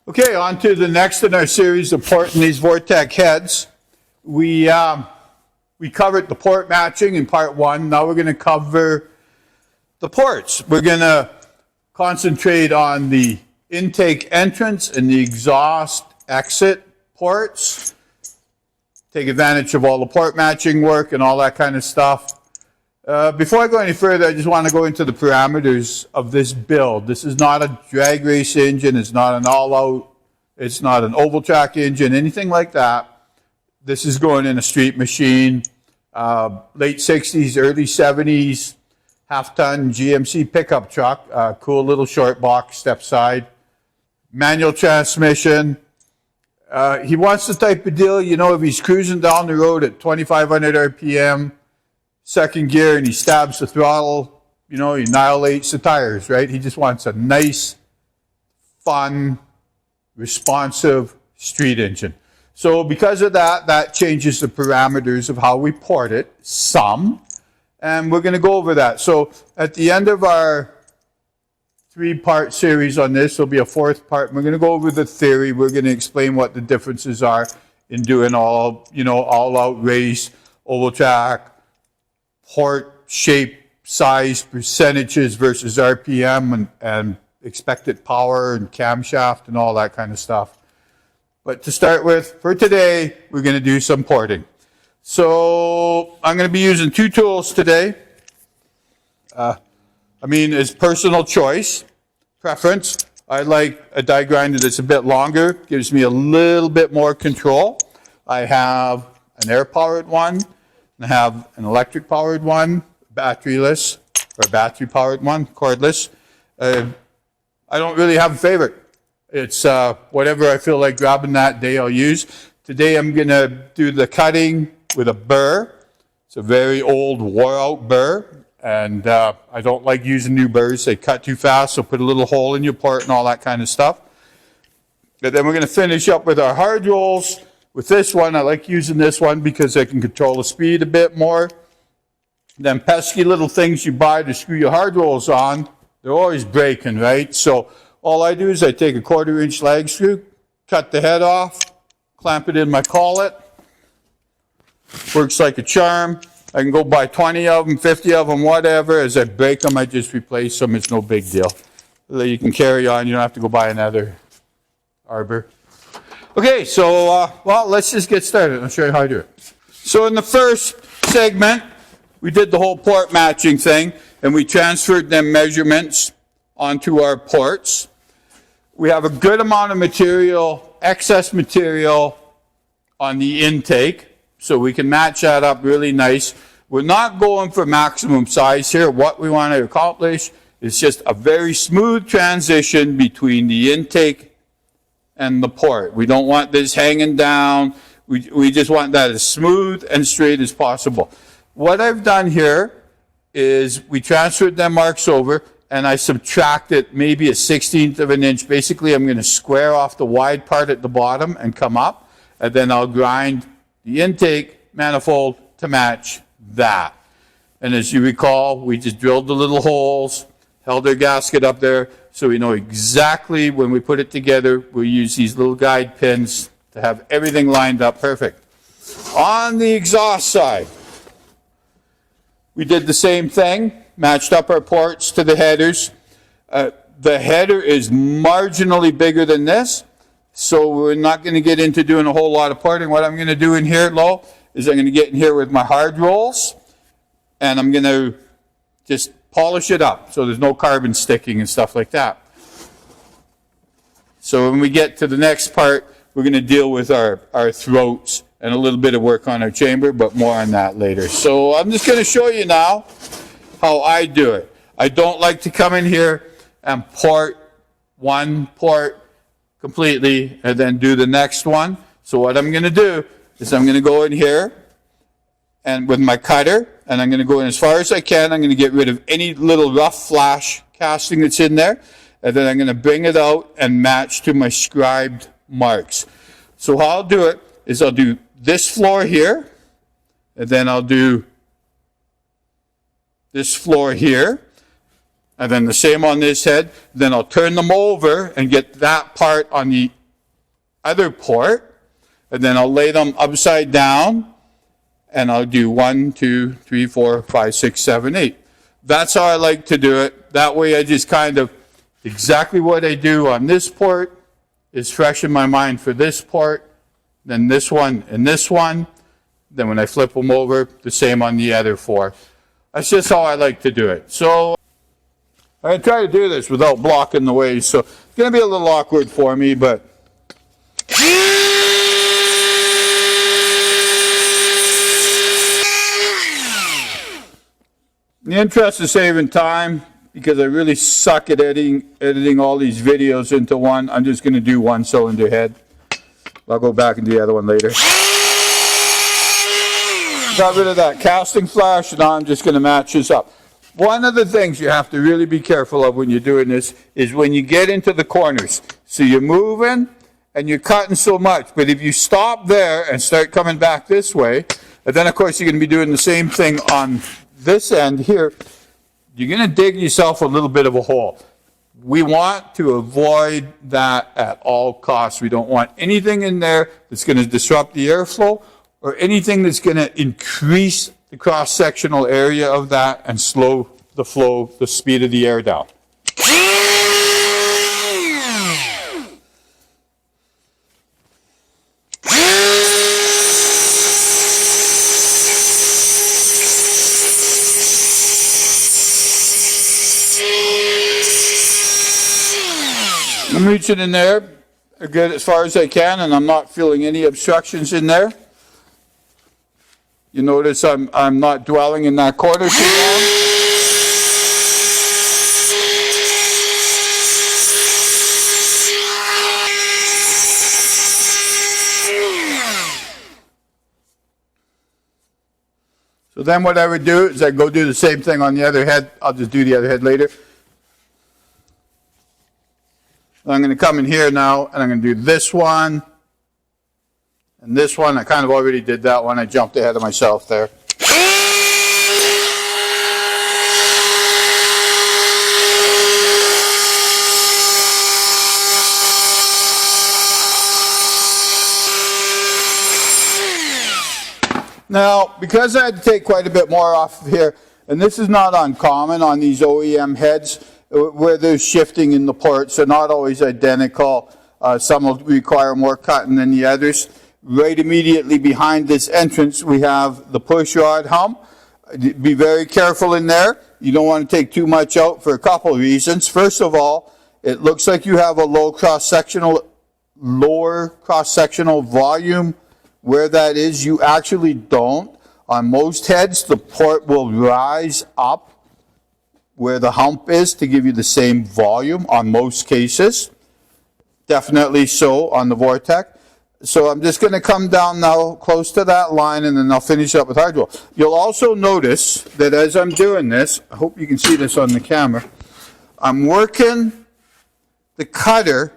Okay, on to the next in our series of porting these Vortec heads. We covered the port matching in part one. Now we're going to cover the ports. We're going to concentrate on the intake entrance and the exhaust exit ports. Take advantage of all the port matching work and all that kind of stuff. Before I go any further, I just want to go into the parameters of this build. This is not a drag race engine. It's not an all-out. It's not an oval track engine, anything like that. This is going in a street machine, late 60s, early 70s, half-ton GMC pickup truck, cool little short box, step side, manual transmission. He wants the type of deal, you know, if he's cruising down the road at 2,500 RPM, second gear, and he stabs the throttle, you know, he annihilates the tires, right? He just wants a nice, fun, responsive street engine. So because of that, that changes the parameters of how we port it, some, and we're going to go over that. So at the end of our three-part series on this, there'll be a fourth part, and we're going to go over the theory. We're going to explain what the differences are in doing all, you know, all-out race, oval track, port shape, size, percentages versus RPM and expected power and camshaft and all that kind of stuff. But to start with, for today, we're going to do some porting. So I'm going to be using two tools today. It's personal choice, preference. I like a die grinder that's a bit longer, gives me a little bit more control. I have an air-powered one. I have an electric-powered one, batteryless, or battery-powered one, cordless. I don't really have a favorite. It's whatever I feel like grabbing that day I'll use. Today I'm going to do the cutting with a burr. It's a very old, wore-out burr, and I don't like using new burrs. They cut too fast, so put a little hole in your port and all that kind of stuff. And then we're going to finish up with our hard rolls. With this one, I like using this one because I can control the speed a bit more. Them pesky little things you buy to screw your hard rolls on, they're always breaking, right? So all I do is I take a 1/4-inch lag screw, cut the head off, clamp it in my collet. Works like a charm. I can go buy 20 of them, 50 of them, whatever. As I break them, I just replace them. It's no big deal. You can carry on. You don't have to go buy another arbor. Okay, so, let's just get started. I'll show you how to do it. So in the first segment, we did the whole port matching thing, and we transferred them measurements onto our ports. We have a good amount of material, excess material on the intake, so we can match that up really nice. We're not going for maximum size here. What we want to accomplish is just a very smooth transition between the intake and the port. We don't want this hanging down. We just want that as smooth and straight as possible. What I've done here is we transferred them marks over, and I subtracted maybe a 1/16 of an inch. Basically, I'm going to square off the wide part at the bottom and come up, and then I'll grind the intake manifold to match that. And as you recall, we just drilled the little holes, held our gasket up there, so we know exactly when we put it together. We'll use these little guide pins to have everything lined up perfect. On the exhaust side, we did the same thing, matched up our ports to the headers. The header is marginally bigger than this, so we're not going to get into doing a whole lot of porting. What I'm going to do in here, low, is I'm going to get in here with my hard rolls, and I'm going to just polish it up so there's no carbon sticking and stuff like that. So when we get to the next part, we're going to deal with our throats and a little bit of work on our chamber, but more on that later. So I'm just going to show you now how I do it. I don't like to come in here and port one port completely and then do the next one. So what I'm going to do is I'm going to go in here and with my cutter, and I'm going to go in as far as I can. I'm going to get rid of any little rough flash casting that's in there, and then I'm going to bring it out and match to my scribed marks. So how I'll do it is I'll do this floor here, and then I'll do this floor here, and then the same on this head. Then I'll turn them over and get that part on the other port, and then I'll lay them upside down, and I'll do 1, 2, 3, 4, 5, 6, 7, 8. That's how I like to do it. That way I just kind of, exactly what I do on this port is fresh in my mind for this port, then this one and this one. Then when I flip them over, the same on the other 4. That's just how I like to do it. So I try to do this without blocking the way, so it's going to be a little awkward for me, but in the interest of saving time, because I really suck at editing all these videos into one, I'm just going to do one cylinder head. I'll go back and do the other one later. Got rid of that casting flash, and now I'm just going to match this up. One of the things you have to really be careful of when you're doing this is when you get into the corners. So you're moving and you're cutting so much, but if you stop there and start coming back this way, and then of course you're going to be doing the same thing on this end here, you're going to dig yourself a little bit of a hole. We want to avoid that at all costs. We don't want anything in there that's going to disrupt the airflow or anything that's going to increase the cross-sectional area of that and slow the flow, the speed of the air down. I'm reaching in there as good as far as I can, and I'm not feeling any obstructions in there. You notice I'm not dwelling in that corner too long. So then what I would do is I'd go do the same thing on the other head. I'll just do the other head later. I'm going to come in here now, and I'm going to do this one. And this one, I kind of already did that one. I jumped ahead of myself there. Now, because I had to take quite a bit more off of here, and this is not uncommon on these OEM heads, where there's shifting in the ports, they're not always identical. Some will require more cutting than the others. Right immediately behind this entrance, we have the push rod hump. Be very careful in there. You don't want to take too much out for a couple of reasons. First of all, it looks like you have a lower cross-sectional volume. Where that is, you actually don't. On most heads, the port will rise up where the hump is to give you the same volume on most cases. Definitely so on the Vortec. So I'm just going to come down now close to that line, and then I'll finish up with hardware. You'll also notice that as I'm doing this, I hope you can see this on the camera, I'm working the cutter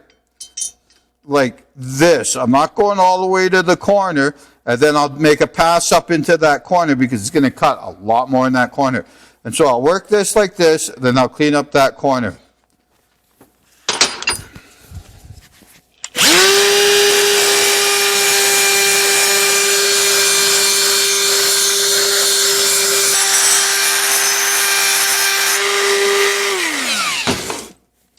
like this. I'm not going all the way to the corner, and then I'll make a pass up into that corner because it's going to cut a lot more in that corner. And so I'll work this like this, then I'll clean up that corner.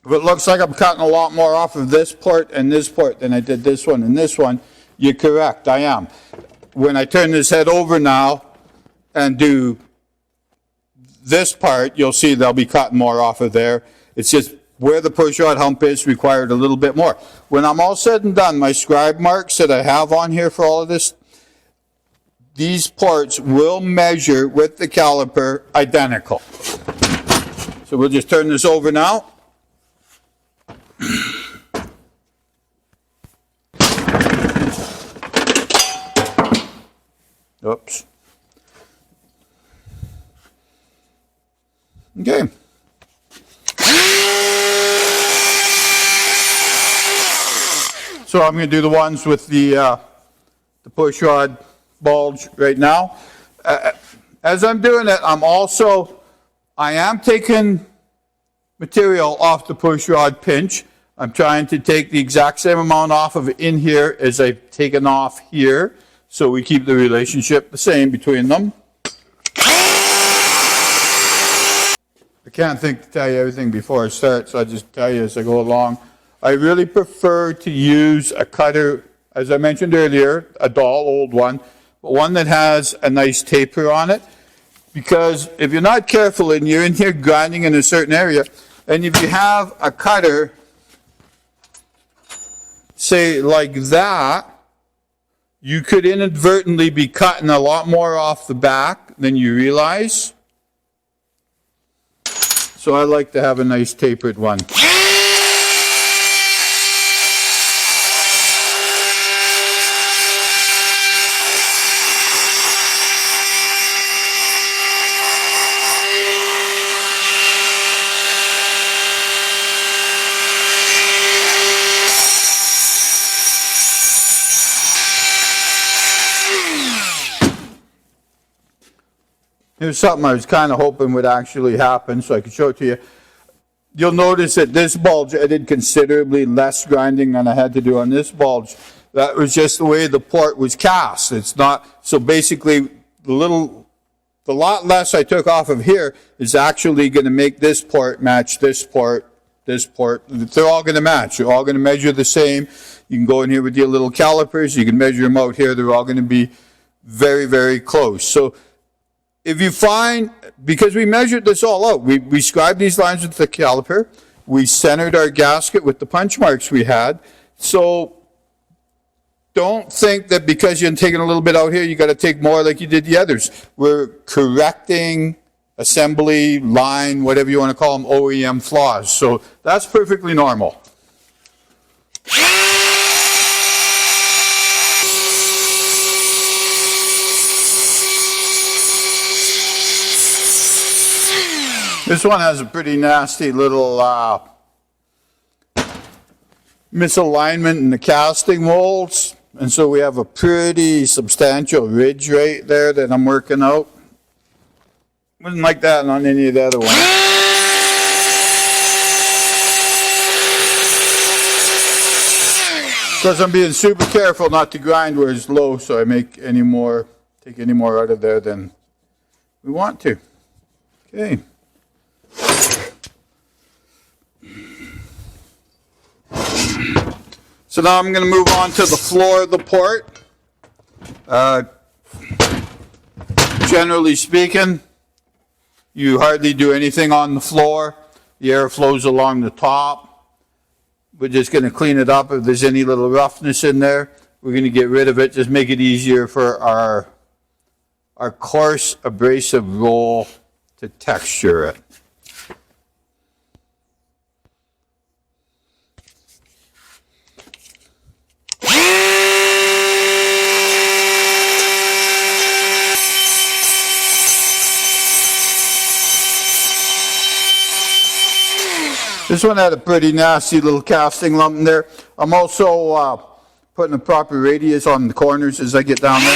If it looks like I'm cutting a lot more off of this port and this port than I did this one and this one, you're correct, I am. When I turn this head over now and do this part, you'll see they'll be cutting more off of there. It's just where the push rod hump is required a little bit more. When I'm all said and done, my scribe marks that I have on here for all of this, these ports will measure with the caliper identical. So we'll just turn this over now. Oops. Okay. So I'm going to do the ones with the push rod bulge right now. As I'm doing it, I am taking material off the push rod pinch. I'm trying to take the exact same amount off of in here as I've taken off here, so we keep the relationship the same between them. I can't think to tell you everything before I start, so I'll just tell you as I go along. I really prefer to use a cutter, as I mentioned earlier, a dull old one, but one that has a nice taper on it, because if you're not careful and you're in here grinding in a certain area, and if you have a cutter, say like that, you could inadvertently be cutting a lot more off the back than you realize. So I like to have a nice tapered one. Here's something I was kind of hoping would actually happen, so I could show it to you. You'll notice that this bulge, I did considerably less grinding than I had to do on this bulge. That was just the way the port was cast. It's not, so basically the lot less I took off of here is actually going to make this port match this port, this port. They're all going to match. They're all going to measure the same. You can go in here with your little calipers. You can measure them out here. They're all going to be very, very close. So if you find, because we measured this all out, we scribed these lines with the caliper, we centered our gasket with the punch marks we had, so don't think that because you're taking a little bit out here, you got to take more like you did the others. We're correcting assembly, line, whatever you want to call them, OEM flaws, so that's perfectly normal. This one has a pretty nasty little misalignment in the casting molds, and so we have a pretty substantial ridge right there that I'm working out. Wasn't like that on any of the other ones. Because I'm being super careful not to grind where it's low, so I take any more out of there than we want to. Okay. So now I'm going to move on to the floor of the port. Generally speaking, you hardly do anything on the floor. The air flows along the top. We're just going to clean it up. If there's any little roughness in there, we're going to get rid of it. Just make it easier for our coarse abrasive roll to texture it. This one had a pretty nasty little casting lump in there. I'm also putting a proper radius on the corners as I get down there.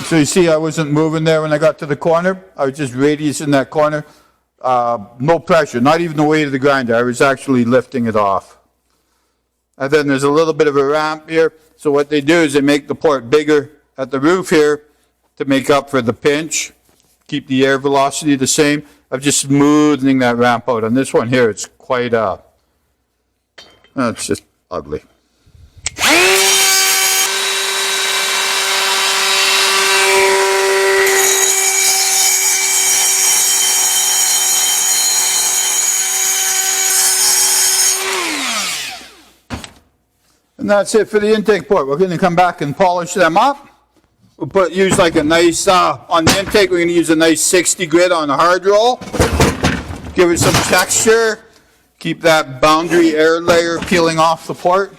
So you see I wasn't moving there when I got to the corner. I was just radiusing that corner. No pressure, not even the weight of the grinder. I was actually lifting it off. And then there's a little bit of a ramp here. So what they do is they make the port bigger at the roof here to make up for the pinch, keep the air velocity the same. I'm just smoothing that ramp out. On this one here, it's quite, it's just ugly. And that's it for the intake port. We're going to come back and polish them up. We'll use like a nice, on the intake, we're going to use a nice 60 grit on a hard roll. Give it some texture. Keep that boundary air layer peeling off the port.